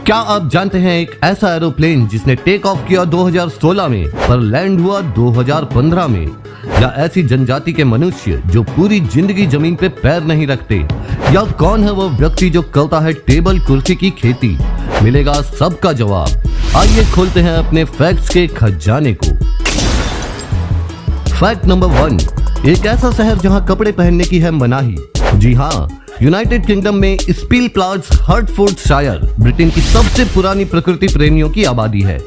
क्या आप जानते हैं एक ऐसा एरोप्लेन जिसने टेक ऑफ किया 2016 में पर लैंड हुआ 2015 में? या ऐसी जनजाति के मनुष्य जो पूरी जिंदगी जमीन पे पैर नहीं रखते? या कौन है वो व्यक्ति जो करता है टेबल कुर्सी की खेती? मिलेगा सबका जवाब। आइए खोलते हैं अपने फैक्ट्स के खजाने को। फैक्ट नंबर 1, एक ऐसा शहर जहां कपड़े पहनने की है मनाही। जी हाँ, यूनाइटेड किंगडम में स्पीलप्लाट्स हर्टफोर्डशायर ब्रिटेन की सबसे पुरानी प्रकृति प्रेमियों की आबादी है।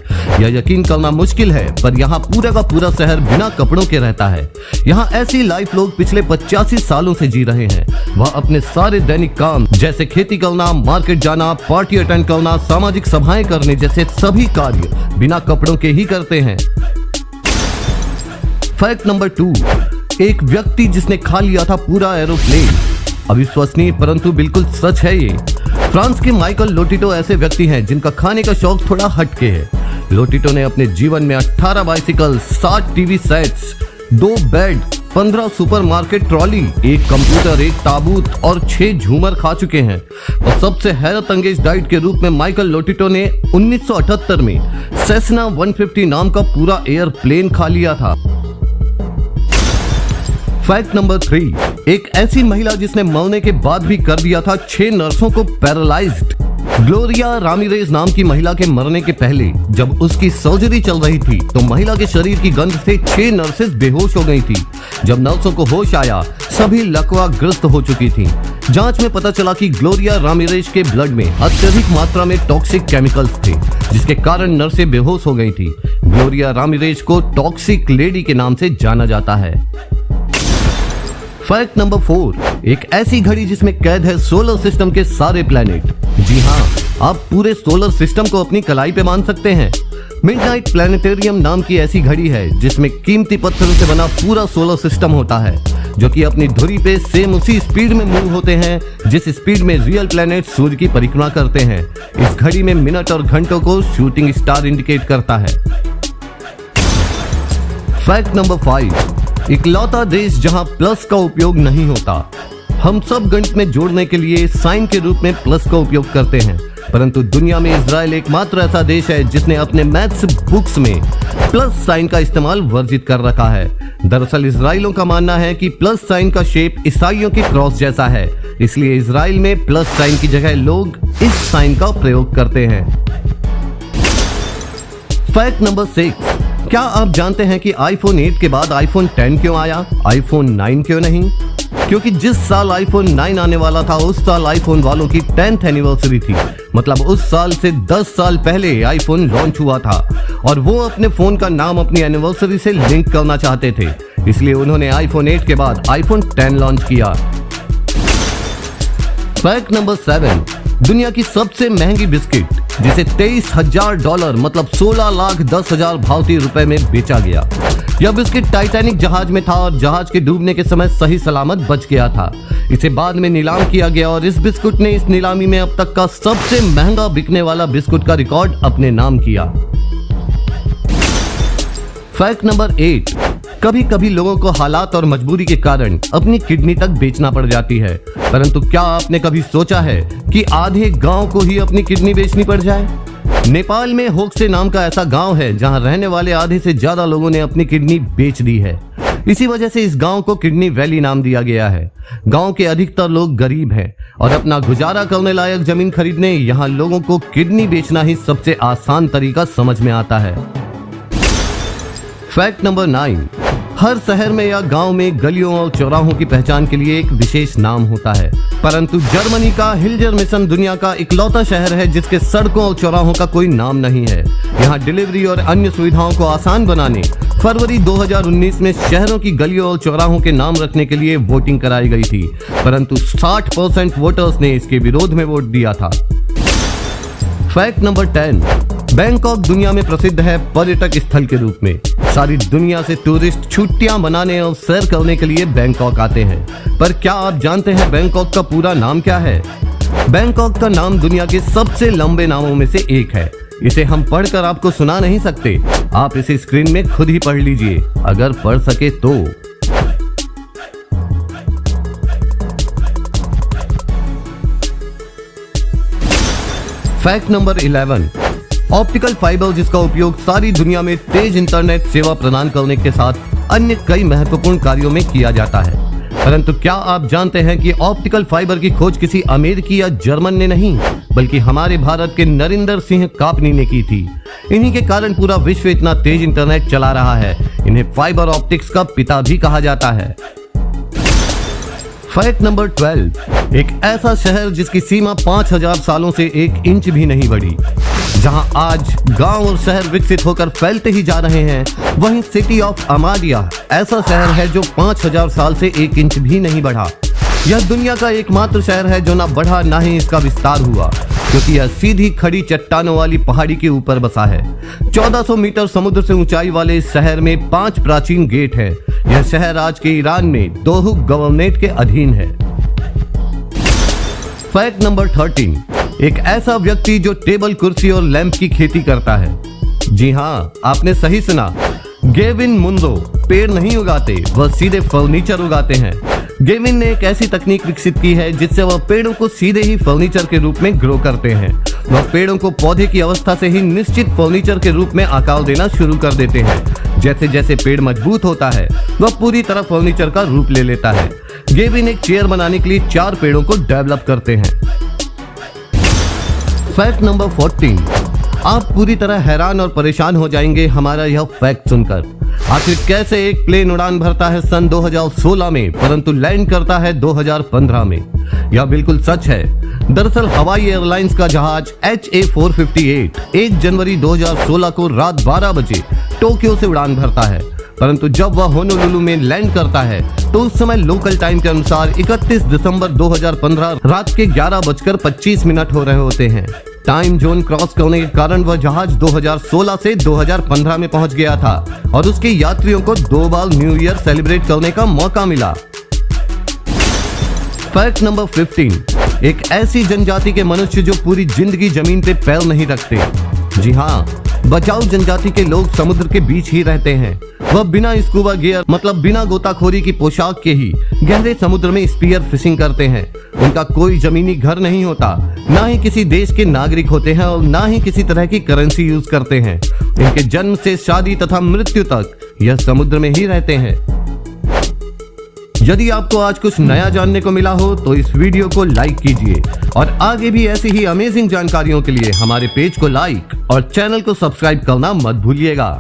यह यकीन करना मुश्किल है पर यहाँ पूरा का पूरा शहर बिना कपड़ों के रहता है। यहाँ ऐसी लाइफ लोग पिछले 85 सालों से जी रहे हैं। वह अपने सारे दैनिक काम जैसे खेती करना, मार्केट जाना, पार्टी अटेंड करना, सामाजिक सभाएं करने जैसे सभी कार्य बिना कपड़ों के ही करते हैं। फैक्ट नंबर 2, एक व्यक्ति जिसने खा लिया था पूरा एरोप्लेन। अविश्वसनीय परंतु बिल्कुल सच है ये। फ्रांस के माइकल लोटिटो ऐसे व्यक्ति हैं जिनका खाने का शौक थोड़ा हटके है। लोटिटो ने अपने जीवन में 18 bicycle, 60 TV sets, 2 bed, 15 supermarket trolley, 1 computer, 1 ताबूत और 6 झूमर खा चुके हैं। और सबसे हैरत अंगेज डाइट के रूप में माइकल लोटिटो ने 1978 में सेस्ना 150 नाम का पूरा एयरप्लेन खा लिया था। फैक्ट नंबर 3, एक ऐसी महिला जिसने मरने के बाद भी कर दिया था 6 नर्सों को पैरालाइज्ड। ग्लोरिया रामिरेज नाम की महिला के मरने के पहले जब उसकी सर्जरी चल रही थी तो महिला के शरीर की गंध से 6 नर्सेस बेहोश हो गई थी। जब नर्सों को होश आया सभी लकवाग्रस्त हो चुकी थीं। जांच में पता चला कि ग्लोरिया रामिरेज के ब्लड में अत्यधिक मात्रा में टॉक्सिक केमिकल्स थे जिसके कारण नर्सें बेहोश हो गई थी। ग्लोरिया रामिरेज को टॉक्सिक लेडी के नाम से जाना जाता है। फैक्ट नंबर 4, एक ऐसी घड़ी जिसमें कैद है सोलर सिस्टम के सारे प्लैनेट। जी हाँ, आप पूरे सोलर सिस्टम को अपनी कलाई पे मान सकते हैं। मिडनाइट प्लैनेटेरियम नाम की ऐसी घड़ी है जिसमें कीमती पत्थरों से बना पूरा सोलर सिस्टम होता है जो कि अपनी धुरी पे सेम उसी स्पीड में मूव होते हैं जिस स्पीड में रियल प्लैनेट सूर्य की परिक्रमा करते हैं। इस घड़ी में मिनट और घंटों को शूटिंग स्टार इंडिकेट करता है। फैक्ट नंबर 5, इकलौता देश जहां प्लस का उपयोग नहीं होता। हम सब गणित में जोड़ने के लिए साइन के रूप में प्लस का उपयोग करते हैं, परंतु दुनिया में इजराइल एकमात्र ऐसा देश है जिसने अपने मैथ्स बुक्स में प्लस साइन का इस्तेमाल वर्जित कर रखा है। दरअसल इजराइलियों का मानना है कि प्लस साइन का शेप ईसाइयों के क्रॉस जैसा है, इसलिए इजराइल में प्लस साइन की जगह लोग इस साइन का प्रयोग करते हैं। फैक्ट नंबर 6, क्या आप जानते हैं कि आईफोन 8 के बाद आईफोन 10 क्यों आया, आईफोन 9 क्यों नहीं? क्योंकि जिस साल आईफोन 9 आने वाला था उस साल आईफोन वालों की 10th एनिवर्सरी थी। मतलब उस साल से 10 साल पहले आईफोन लॉन्च हुआ था और वो अपने फोन का नाम अपनी एनिवर्सरी से लिंक करना चाहते थे, इसलिए उन्होंने आईफोन 8 के बाद आईफोन 10 लॉन्च किया। फैक्ट नंबर 7, दुनिया की सबसे महंगी बिस्किट जिसे $23,000 मतलब 16,10,000 भारतीय रुपए में बेचा गया। यह बिस्किट टाइटैनिक जहाज में था और जहाज के डूबने के समय सही सलामत बच गया था। इसे बाद में नीलाम किया गया और इस बिस्कुट ने इस नीलामी में अब तक का सबसे महंगा बिकने वाला बिस्कुट का रिकॉर्ड अपने नाम किया। फैक्ट नंबर 8, कभी कभी लोगों को हालात और मजबूरी के कारण अपनी किडनी तक बेचना पड़ जाती है, परंतु क्या आपने कभी सोचा है कि आधे गांव को ही अपनी किडनी बेचनी पड़ जाए? नेपाल में होक्से नाम का ऐसा गांव है जहां रहने वाले आधे से ज्यादा लोगों ने अपनी किडनी बेच दी है। इसी वजह से इस गांव को किडनी वैली नाम दिया गया है। गांव के अधिकतर लोग गरीब हैं और अपना गुजारा करने लायक जमीन खरीदने यहाँ लोगों को किडनी बेचना ही सबसे आसान तरीका समझ में आता है। फैक्ट नंबर 9, हर शहर में या गांव में गलियों और चौराहों की पहचान के लिए एक विशेष नाम होता है, परंतु जर्मनी का हिल्जर मिशन दुनिया का इकलौता शहर है जिसके सड़कों और चौराहों का कोई नाम नहीं है। यहाँ डिलीवरी और अन्य सुविधाओं को आसान बनाने फरवरी 2019 में शहरों की गलियों और चौराहों के नाम रखने के लिए वोटिंग कराई गई थी, परंतु 60% वोटर्स ने इसके विरोध में वोट दिया था। फैक्ट नंबर 10, बैंकॉक दुनिया में प्रसिद्ध है पर्यटक स्थल के रूप में। सारी दुनिया से टूरिस्ट छुट्टियां मनाने और सैर करने के लिए बैंकॉक आते हैं, पर क्या आप जानते हैं बैंकॉक का पूरा नाम क्या है? बैंकॉक का नाम दुनिया के सबसे लंबे नामों में से एक है। इसे हम पढ़कर आपको सुना नहीं सकते, आप इसे स्क्रीन में खुद ही पढ़ लीजिए अगर पढ़ सके तो। फैक्ट नंबर 11, ऑप्टिकल फाइबर जिसका उपयोग सारी दुनिया में तेज इंटरनेट सेवा प्रदान करने के साथ अन्य कई महत्वपूर्ण कार्यों में किया जाता है। परंतु क्या आप जानते हैं कि ऑप्टिकल फाइबर की खोज किसी अमेरिकी या जर्मन ने नहीं बल्कि हमारे भारत के नरेंद्र सिंह कापनी ने की थी। इन्हीं के कारण पूरा विश्व इतना तेज इंटरनेट चला रहा है। इन्हें फाइबर ऑप्टिक्स का पिता भी कहा जाता है। फैक्ट नंबर 12, एक ऐसा शहर जिसकी सीमा 5000 सालों से 1 इंच भी नहीं बढ़ी। जहां आज गांव और शहर विकसित होकर फैलते ही जा रहे हैं, वहीं सिटी ऑफ अमाडिया ऐसा शहर है जो 5000 साल से 1 इंच भी नहीं बढ़ा। यह दुनिया का एकमात्र शहर है जो ना बढ़ा ना ही इसका विस्तार हुआ, क्योंकि यह सीधी खड़ी चट्टानों वाली पहाड़ी के ऊपर बसा है। 1400 मीटर समुद्र से ऊंचाई वाले इस शहर में 5 प्राचीन गेट हैं। यह शहर आज के ईरान में दोहुक गवर्नमेंट के अधीन है। फैक्ट नंबर 13, एक ऐसा व्यक्ति जो टेबल, कुर्सी और लैंप की खेती करता है। जी हाँ, आपने सही सुना। गेविन मुंडो पेड़ नहीं उगाते, वह सीधे फर्नीचर उगाते हैं। गेविन ने एक ऐसी तकनीक विकसित की है जिससे वह पेड़ों को सीधे ही फर्नीचर के रूप में ग्रो करते हैं। वह पेड़ों को पौधे की अवस्था से ही निश्चित फर्नीचर के रूप में आकार देना शुरू कर देते हैं। जैसे जैसे पेड़ मजबूत होता है, वह पूरी तरह फर्नीचर का रूप ले लेता है। गेविन एक चेयर बनाने के लिए 4 पेड़ों को डेवलप करते हैं। फैक्ट नंबर 14, आप पूरी तरह हैरान और परेशान हो जाएंगे हमारा यह फैक्ट सुनकर। आखिर कैसे एक प्लेन उड़ान भरता है सन 2016 में परंतु लैंड करता है 2015 में? यह बिल्कुल सच है। दरअसल हवाई एयरलाइंस का जहाज HA458 1 जनवरी 2016 को रात 12 बजे टोक्यो से उड़ान भरता है, परंतु जब वह होनोलुलु में लैंड करता है तो उस समय लोकल टाइम के अनुसार 31 दिसंबर 2015 रात के 11:25 हो रहे होते हैं। टाइम जोन क्रॉस करने के कारण वह जहाज 2016 से 2015 में पहुंच गया था और उसके यात्रियों को 2 बार न्यू ईयर सेलिब्रेट करने का मौका मिला। फैक्ट नंबर 15, एक ऐसी जनजाति के मनुष्य जो पूरी जिंदगी जमीन पे पैर नहीं रखते। जी हाँ, बचाऊ जनजाति के लोग समुद्र के बीच ही रहते हैं। वह बिना स्कूबा गियर मतलब बिना गोताखोरी की पोशाक के ही गहरे समुद्र में स्पीयर फिशिंग करते हैं। उनका कोई जमीनी घर नहीं होता, ना ही किसी देश के नागरिक होते हैं और ना ही किसी तरह की करेंसी यूज करते हैं। इनके जन्म से शादी तथा मृत्यु तक यह समुद्र में ही रहते हैं। यदि आपको आज कुछ नया जानने को मिला हो तो इस वीडियो को लाइक कीजिए और आगे भी ऐसी ही अमेजिंग जानकारियों के लिए हमारे पेज को लाइक और चैनल को सब्सक्राइब करना मत भूलिएगा।